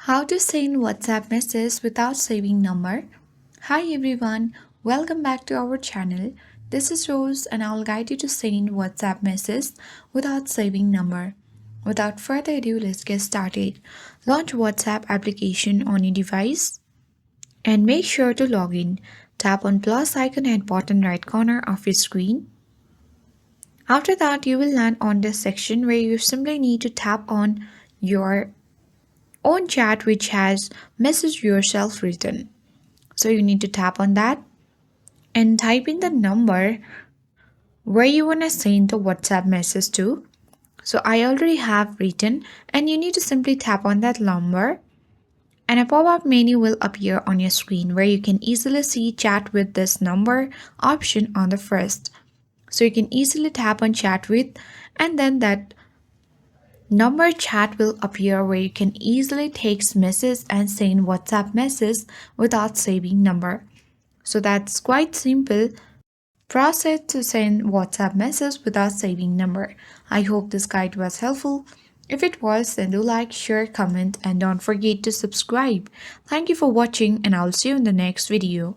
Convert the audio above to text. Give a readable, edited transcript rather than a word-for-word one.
How to send WhatsApp messages without saving number. Hi everyone, welcome back to our channel. This is Rose and I'll guide you to send WhatsApp messages without saving number. Without further ado, let's get started. Launch WhatsApp application on your device and make sure to log in. Tap on plus icon at bottom right corner of your screen. After that, you will land on this section where you simply need to tap on your own chat which has message yourself written. So you need to tap on that and type in the number where you want to send the WhatsApp message to. So I already have written and you need to simply tap on that number and a pop-up menu will appear on your screen where you can easily see chat with this number option on the first. So you can easily tap on chat with and then that number chat will appear where you can easily text message and send WhatsApp message without saving number. So that's quite simple process to send WhatsApp message without saving number. I hope this guide was helpful. If it was, then do like, share, comment and don't forget to subscribe. Thank you for watching and I'll see you in the next video.